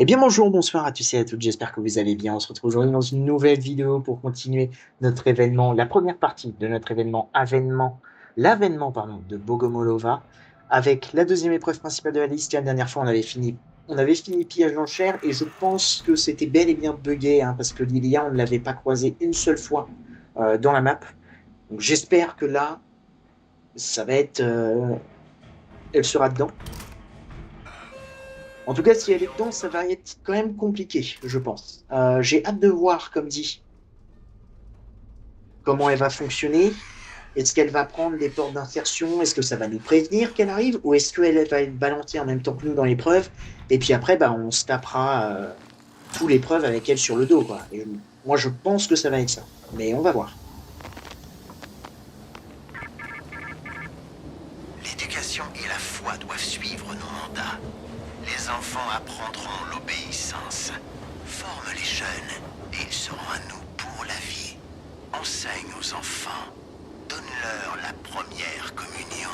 Eh bien bonjour, bonsoir à tous et à toutes, j'espère que vous allez bien. On se retrouve aujourd'hui dans une nouvelle vidéo pour continuer notre événement, la première partie de notre l'avènement pardon, de Bogomolova, avec la deuxième épreuve principale de la liste. La dernière fois on avait fini pillage d'enchères et je pense que c'était bel et bien buggé, hein, parce que Lilia, on ne l'avait pas croisée une seule fois dans la map. Donc j'espère que là, ça va être... elle sera dedans. En tout cas, si elle est dedans, ça va être quand même compliqué, je pense. J'ai hâte de voir, comme dit, comment elle va fonctionner. Est-ce qu'elle va prendre des portes d'insertion? Est-ce que ça va nous prévenir qu'elle arrive? Ou est-ce qu'elle va être balancée en même temps que nous dans l'épreuve? Et puis après, bah, on se tapera tout l'épreuve avec elle sur le dos, quoi. Et moi, je pense que ça va être ça. Mais on va voir. L'éducation et la foi doivent suivre nos mandats. Les enfants apprendront l'obéissance. Forme les jeunes et ils seront à nous pour la vie. Enseigne aux enfants. Donne-leur la première communion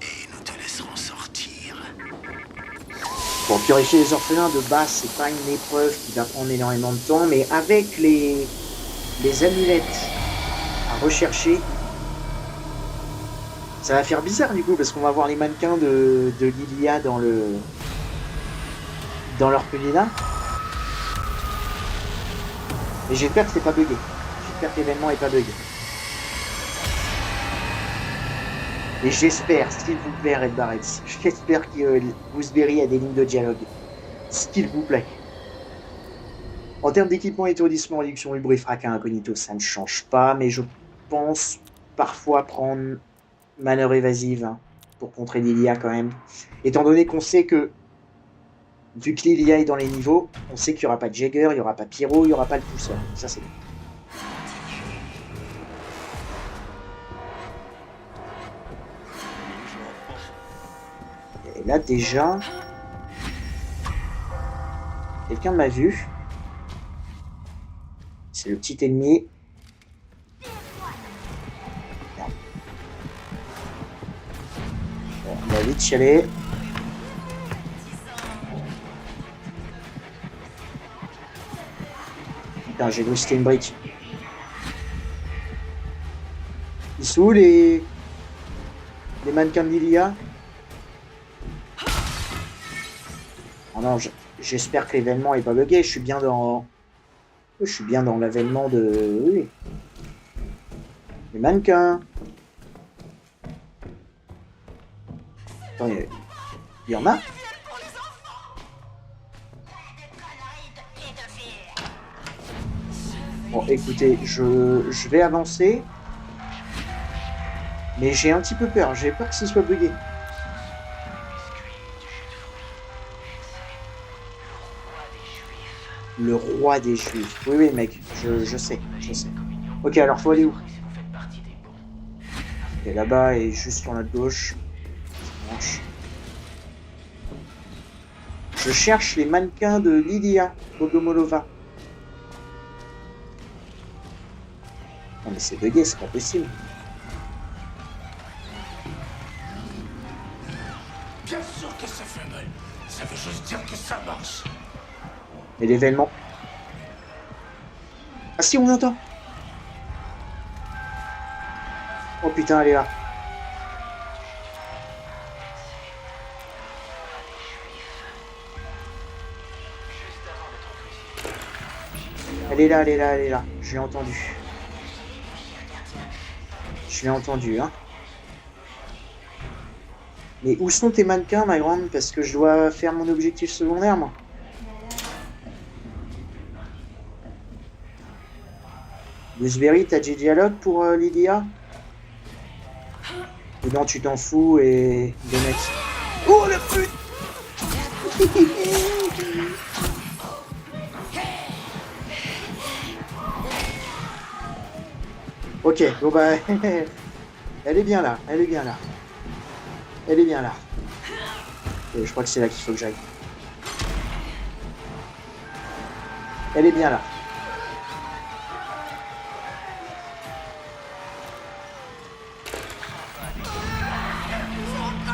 et nous te laisserons sortir. Bon, purifier les orphelins de base, c'est pas une épreuve qui va prendre énormément de temps, mais avec les amulettes à rechercher, ça va faire bizarre du coup, parce qu'on va voir les mannequins de Lilia dans l'orphelinat. Et j'espère que c'est pas bugué. J'espère que l'événement est pas bugué. Et j'espère, s'il vous plaît, Red Barrett, j'espère que Gooseberry a des lignes de dialogue. S'il vous plaît. En termes d'équipement, étourdissement, réduction du bruit, fracas, incognito, ça ne change pas, mais je pense parfois prendre manœuvre évasive, hein, pour contrer Lilia quand même. Étant donné qu'on sait que, vu que Lilia est dans les niveaux, on sait qu'il n'y aura pas de Jagger, il n'y aura pas Pyro, il n'y aura pas le pousseur. Ça, c'est bien. Et là, déjà, quelqu'un m'a vu. C'est le petit ennemi. Merde. Bon, on va vite y aller. Putain, j'ai cru que c'était une brique. Ils sont où les mannequins de Lilia? Oh non, j'espère que l'événement est pas bugué. Je suis bien dans l'avènement de... Oui. Les mannequins. Attends, il y en a? Bon, écoutez, je vais avancer. Mais j'ai un petit peu peur. J'ai peur que ce soit bugué. Le roi des Juifs. Oui, oui, mec. Je sais. Ok, alors faut aller où? Et là-bas et juste sur notre gauche. Je cherche les mannequins de Lilia Bogomolova. Non mais c'est bugué, c'est pas possible. Bien sûr que ça fait mal. Ça veut juste dire que ça marche. Et l'événement. Ah si, on l'entend. Oh putain, elle est là. Elle est là. Je l'ai entendu, hein. Mais où sont tes mannequins, ma grande? Parce que je dois faire mon objectif secondaire, moi. Gooseberry, t'as du dialogue pour Lydia? Ou non, tu t'en fous et... Le mec... Oh, la pute! Ok, bon bah... Elle est bien là. Et je crois que c'est là qu'il faut que j'aille. Elle est bien là.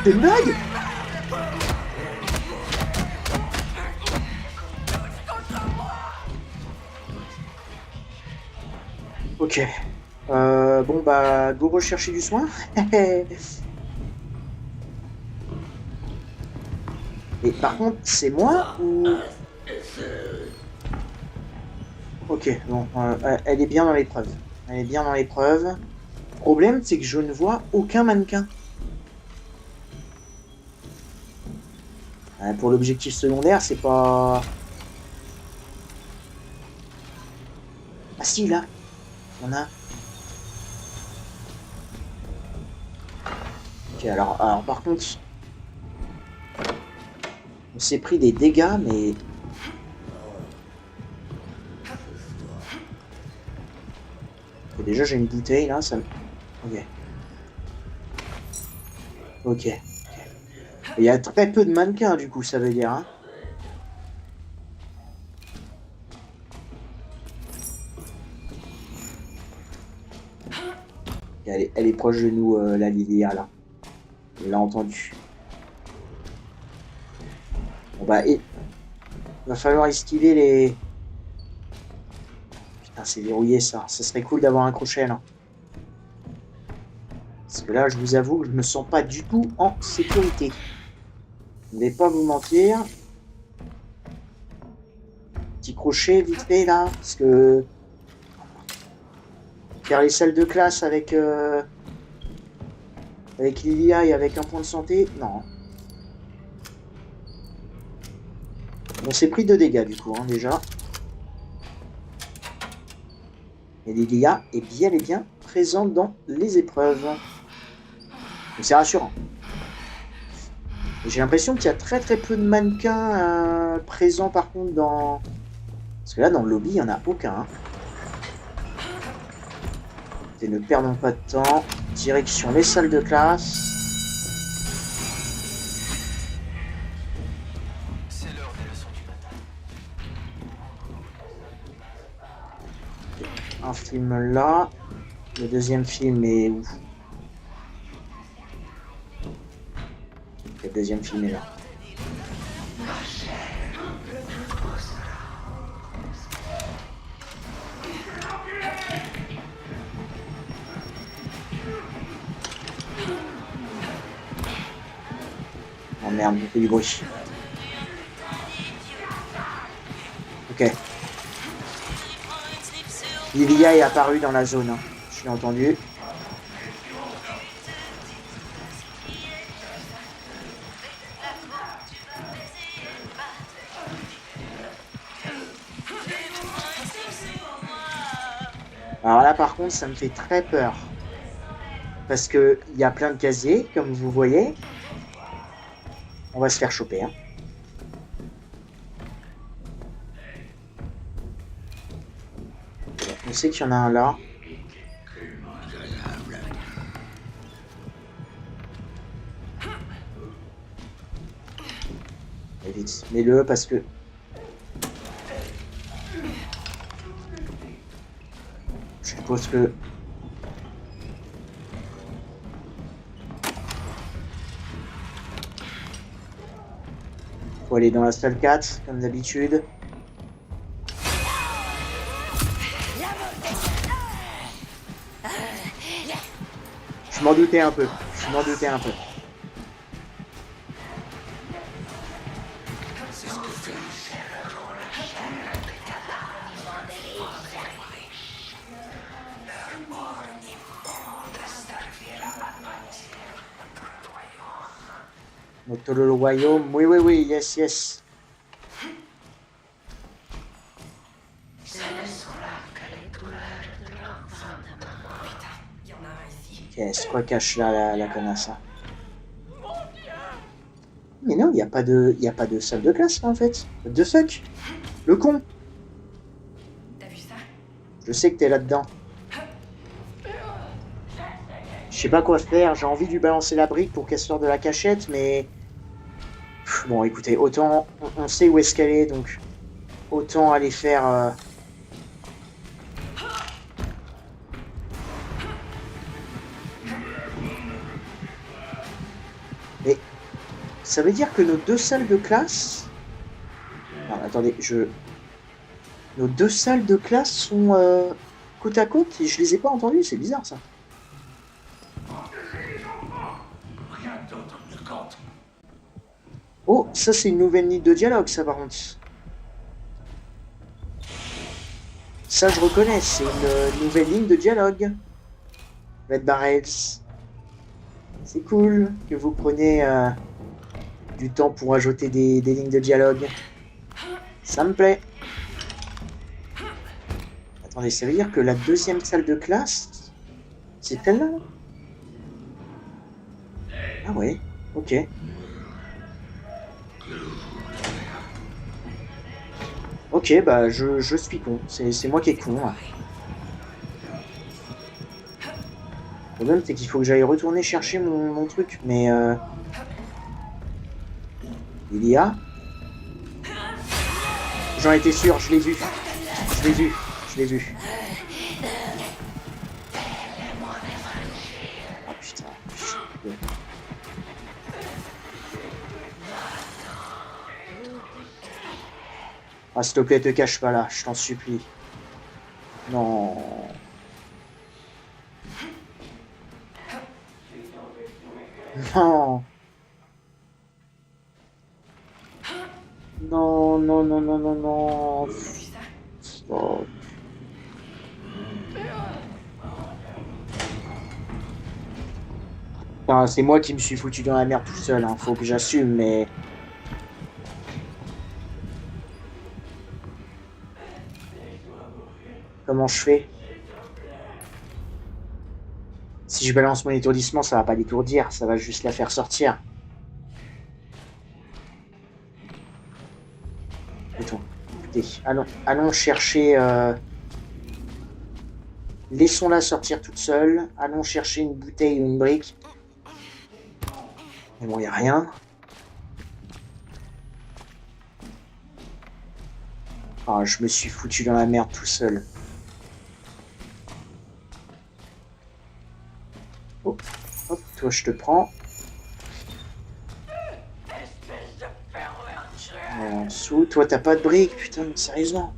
C'est une blague? Ok. Bon bah, go rechercher du soin. Et par contre, c'est moi ou... Ok, bon, elle est bien dans l'épreuve. Elle est bien dans l'épreuve. Le problème, c'est que je ne vois aucun mannequin. Pour l'objectif secondaire, c'est pas... Ah si, là, on a... Ok, alors par contre... On s'est pris des dégâts, mais... Et déjà, j'ai une bouteille, là, ça me... Ok. Ok. Il y a très peu de mannequins, du coup, ça veut dire, hein. Elle est proche de nous, la Lilia, là. On l'a entendu. Bon, bah, il va falloir esquiver les... Putain, c'est verrouillé, ça. Ça serait cool d'avoir un crochet, là. Parce que là, je vous avoue que je me sens pas du tout en sécurité. Je ne vais pas vous mentir. Petit crochet, vite fait, là. Parce que... Faire les salles de classe avec... Avec Lilia et avec un point de santé, non. On s'est pris 2 dégâts, du coup, hein, déjà. Et Lilia est bien et bien présente dans les épreuves. Donc c'est rassurant. J'ai l'impression qu'il y a très peu de mannequins présents par contre dans... Parce que là dans le lobby il n'y en a aucun. Hein. Et ne perdons pas de temps. Direction les salles de classe. C'est l'heure des leçons du matin. Un film là. Le deuxième film est où? Le deuxième film est là. Oh merde, il fait du bruit. Ok. Lilia est apparue dans la zone. Hein. Je l'ai entendu. Alors là, par contre, ça me fait très peur. Parce qu'il y a plein de casiers, comme vous voyez. On va se faire choper. Hein. On sait qu'il y en a un là. Et vite, mets-le parce que... Je suppose que... Faut aller dans la salle 4, comme d'habitude. Je m'en doutais un peu. Notre royaume, oui, yes. Ok, c'est quoi cache là la connasse hein. Mais non, il n'y a pas de salle de classe là en fait. What the fuck? Le con. T'as vu ça? Je sais que t'es là-dedans. Je sais pas quoi faire, j'ai envie de lui balancer la brique pour qu'elle sorte de la cachette, mais... Bon, écoutez, autant... On sait où est-ce qu'elle est, donc... Autant aller faire... Mais... Ça veut dire que nos 2 salles de classe... Non, attendez, Nos 2 salles de classe sont côte à côte et je les ai pas entendus, c'est bizarre ça. Rien d'autre ne compte. Oh, ça c'est une nouvelle ligne de dialogue, ça par contre. Ça je reconnais, c'est une nouvelle ligne de dialogue. Red Barrels. C'est cool que vous preniez du temps pour ajouter des lignes de dialogue. Ça me plaît. Attendez, ça veut dire que la deuxième salle de classe, c'est celle-là? Ah ouais, ok. Ok, bah je suis con. C'est moi qui est con. Là. Le problème, c'est qu'il faut que j'aille retourner chercher mon truc. Mais il y a... J'en étais sûr, je l'ai vu. Je l'ai vu. Je l'ai vu. Ah putain. Ah s'il te plaît, te cache pas là, je t'en supplie. Non. Non. Non, non, non, non, non, non. Oh. Enfin, c'est moi qui me suis foutu dans la merde tout seul, hein. Faut que j'assume, mais... Comment je fais? Si je balance mon étourdissement, ça va pas l'étourdir, ça va juste la faire sortir. Écoutez, allons chercher... Laissons-la sortir toute seule. Allons chercher une bouteille ou une brique. Mais bon, y a rien. Ah, je me suis foutu dans la merde tout seul. Oh, hop, toi je te prends. En dessous, toi t'as pas de briques, putain, sérieusement.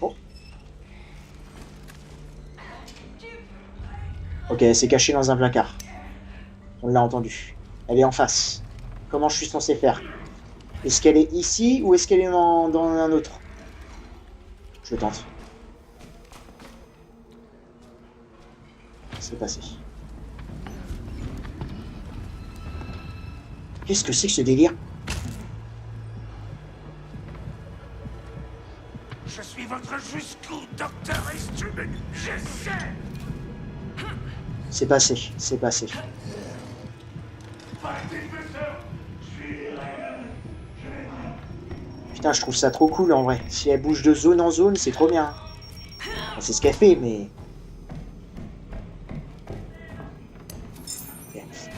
Oh. Ok, elle s'est cachée dans un placard. On l'a entendu. Elle est en face. Comment je suis censé faire? Est-ce qu'elle est ici ou est-ce qu'elle est dans un autre? Je tente. C'est passé. Qu'est-ce que c'est que ce délire? Je suis votre jusqu'où, docteur Estrumen. Je sais. C'est passé, c'est passé. Putain, je trouve ça trop cool en vrai. Si elle bouge de zone en zone, c'est trop bien. Enfin, c'est ce qu'elle fait, mais...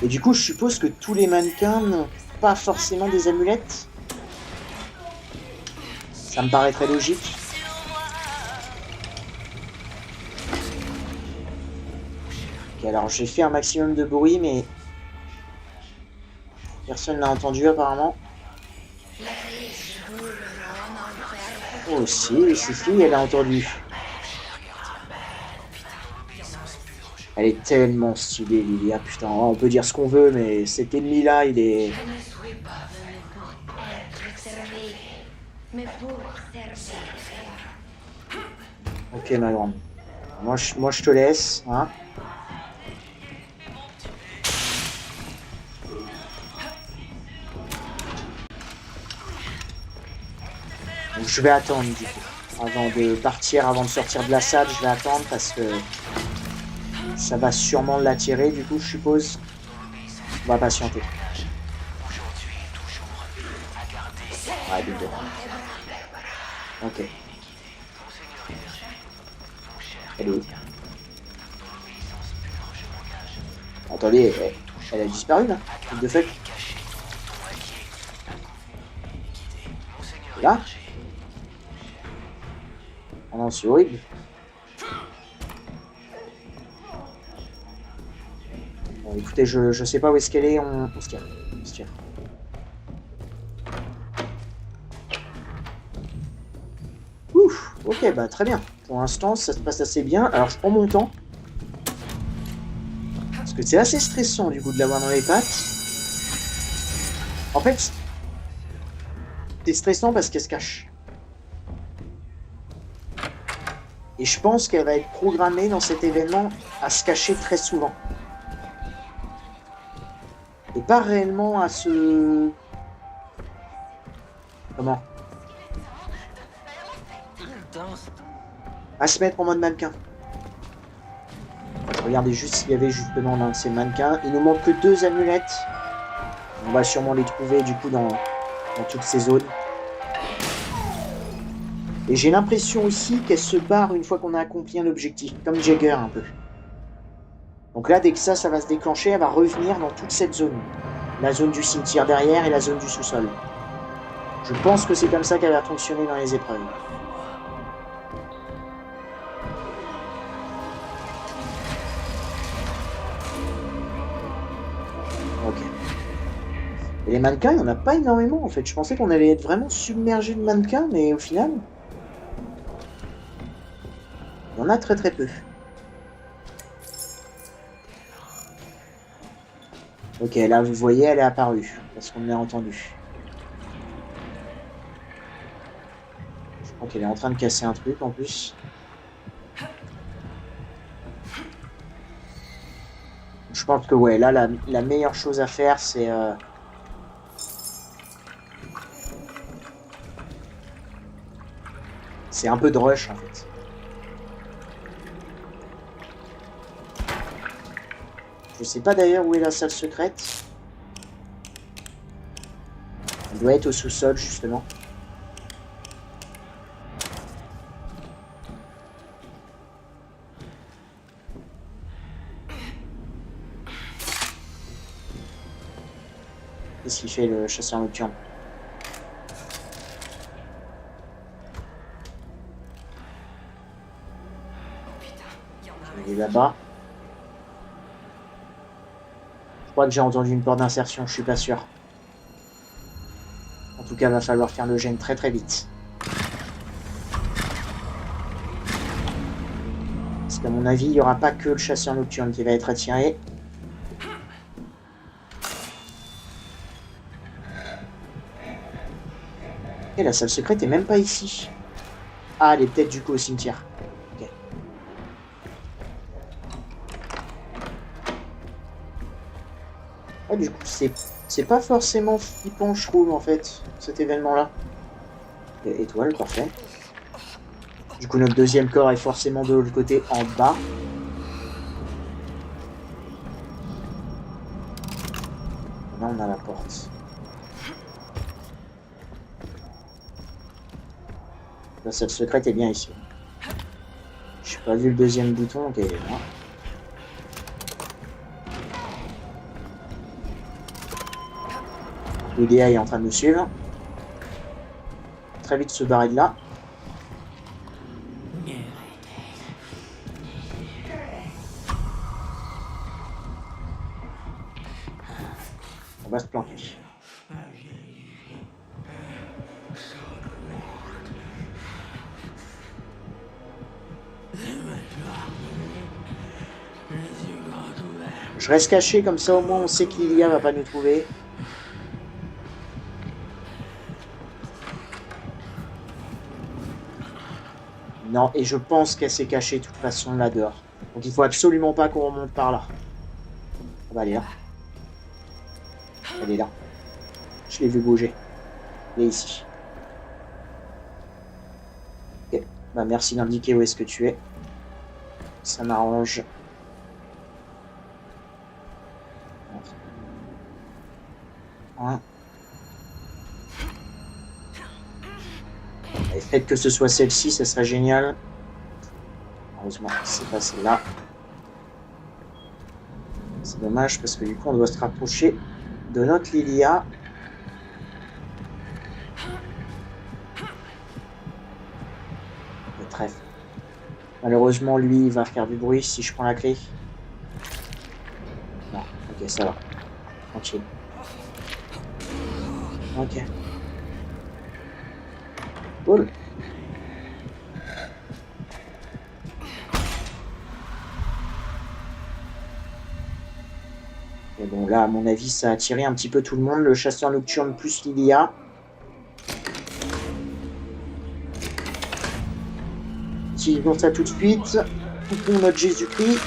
Et du coup, je suppose que tous les mannequins n'ont pas forcément des amulettes. Ça me paraît très logique. Ok, alors j'ai fait un maximum de bruit, mais... Personne n'a entendu apparemment. Oh si, elle a entendu. Elle est tellement stylée, Lilia, putain, on peut dire ce qu'on veut, mais cet ennemi-là, il est... Je ne suis pas venu pour être servi, mais pour servir. Ok, ma grande. Moi, je te laisse, hein. Donc, je vais attendre, du coup. Avant de partir, avant de sortir de la salle, je vais attendre parce que... Ça va sûrement l'attirer, du coup, je suppose. On va patienter. Ouais, du coup. Ok. Elle est où? Attendez, elle a disparu, là? What the fuck? Là? Ah non, c'est horrible. Bon, écoutez, je sais pas où est-ce qu'elle est, on se tire. On se tire. Ouf, ok, bah très bien. Pour l'instant, ça se passe assez bien. Alors, je prends mon temps. Parce que c'est assez stressant, du coup, de l'avoir dans les pattes. En fait, c'est stressant parce qu'elle se cache. Et je pense qu'elle va être programmée dans cet événement à se cacher très souvent. Et pas réellement à se... Comment? À se mettre en mode mannequin. Regardez juste s'il y avait justement l'un de ces mannequins. Il nous manque que 2 amulettes. On va sûrement les trouver du coup dans toutes ces zones. Et j'ai l'impression aussi qu'elle se barre une fois qu'on a accompli un objectif, comme Jagger un peu. Donc là, dès que ça va se déclencher, elle va revenir dans toute cette zone. La zone du cimetière derrière et la zone du sous-sol. Je pense que c'est comme ça qu'elle va fonctionner dans les épreuves. Ok. Et les mannequins, il n'y en a pas énormément en fait. Je pensais qu'on allait être vraiment submergé de mannequins, mais au final... Il y en a très très peu. Ok, là vous voyez, elle est apparue. Parce qu'on l'a entendu. Je crois qu'elle est en train de casser un truc en plus. Je pense que ouais, là la meilleure chose à faire c'est... C'est un peu de rush en fait. Je sais pas d'ailleurs où est la salle secrète. Elle doit être au sous-sol justement. Qu'est-ce qu'il fait le chasseur nocturne? Il est là-bas. Je crois que j'ai entendu une porte d'insertion, je suis pas sûr. En tout cas, va falloir faire le gène très très vite. Parce qu'à mon avis, il n'y aura pas que le chasseur nocturne qui va être attiré. Et la salle secrète est même pas ici. Ah, elle est peut-être du coup au cimetière. Ok. Ah, du coup, c'est pas forcément flippant, je trouve, en fait, cet événement-là. Étoile, parfait. Du coup, notre deuxième corps est forcément de l'autre côté, en bas. Là, on a la porte. La salle secrète est bien ici. J'ai pas vu le deuxième bouton, ok, il est là. L'IDA est en train de nous suivre. Très vite se barrer de là. On va se planquer. Je reste caché comme ça au moins on sait qu'Ilia va pas nous trouver. Non, et je pense qu'elle s'est cachée de toute façon là dehors. Donc il faut absolument pas qu'on remonte par là. Ah bah elle est là. Elle est là. Je l'ai vu bouger. Elle est ici. Ok. Bah merci d'indiquer où est-ce que tu es. Ça m'arrange. Hein. Et faites que ce soit celle-ci, ça serait génial. Heureusement, c'est pas celle-là. C'est dommage parce que du coup, on doit se rapprocher de notre Lilia. Le trèfle. Malheureusement, lui, il va faire du bruit si je prends la clé. Non, ok, ça va. Tranquille. Ok. Cool. bon, là, à mon avis, ça a attiré un petit peu tout le monde. Le chasseur nocturne plus Lilia. Utilisons ça tout de suite. Coupons notre Jésus-Christ.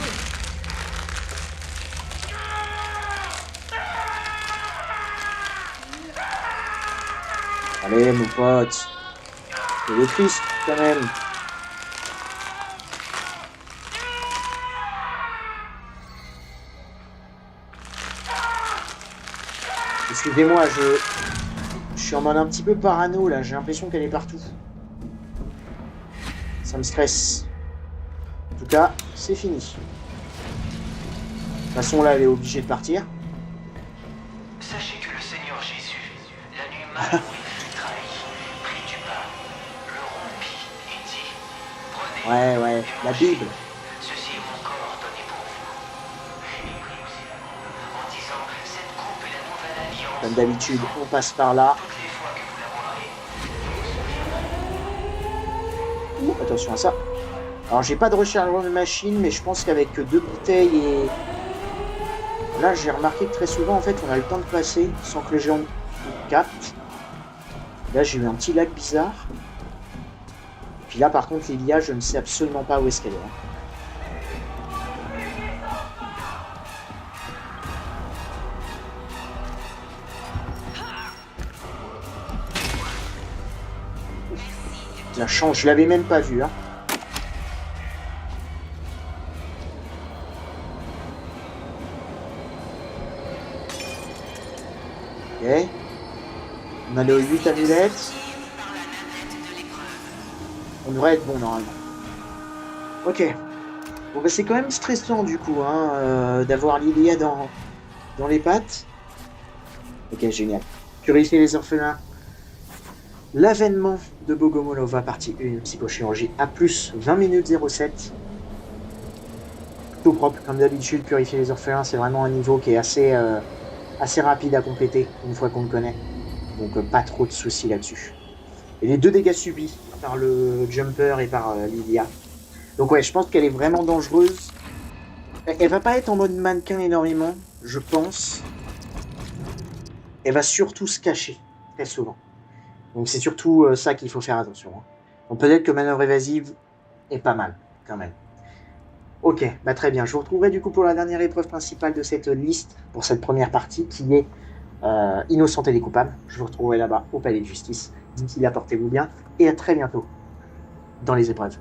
Allez, mon pote. C'est le Christ, quand même. Excusez-moi, je suis en mode un petit peu parano, là. J'ai l'impression qu'elle est partout. Ça me stresse. En tout cas, c'est fini. De toute façon, là, elle est obligée de partir. Sachez que le Seigneur Jésus, la nuit malheureuse qui trahit, prit du pain, le rompit et dit, prenez Ouais, la Bible. ceci est mon corps donné pour vous. Il prit aussi la coupe en disant, cette coupe est la nouvelle alliance. Comme d'habitude, on passe par là. Toutes les fois que vous la boirez. Ouh, attention à ça. Alors, j'ai pas de rechargement de machine, mais je pense qu'avec 2 bouteilles et... Là, j'ai remarqué que très souvent, en fait, on a le temps de passer sans que les gens nous captent. Là, j'ai eu un petit lag bizarre. Et puis là, par contre, Lilia, je ne sais absolument pas où est-ce qu'elle est. La chance, je l'avais même pas vue. Hein. Ok. On a les 8 amulettes. On devrait être bon normalement. Ok. Bon bah c'est quand même stressant du coup hein, d'avoir Lilia dans les pattes. Ok, génial. Purifier les orphelins. L'avènement de Bogomolova, partie 1, psychochirurgie à plus 20 minutes 07. Tout propre, comme d'habitude, purifier les orphelins, c'est vraiment un niveau qui est assez rapide à compléter une fois qu'on le connaît. Donc pas trop de soucis là-dessus. Et les 2 dégâts subis par le jumper et par Lilia. Donc ouais, je pense qu'elle est vraiment dangereuse. Elle va pas être en mode mannequin énormément, je pense. Elle va surtout se cacher, très souvent. Donc c'est surtout ça qu'il faut faire attention. Hein. Donc peut-être que manœuvre évasive est pas mal, quand même. Ok, bah très bien. Je vous retrouverai du coup pour la dernière épreuve principale de cette liste, pour cette première partie, qui est Innocenter les coupables. Je vous retrouverai là-bas au Palais de Justice. D'ici là, portez-vous bien, et à très bientôt dans les épreuves.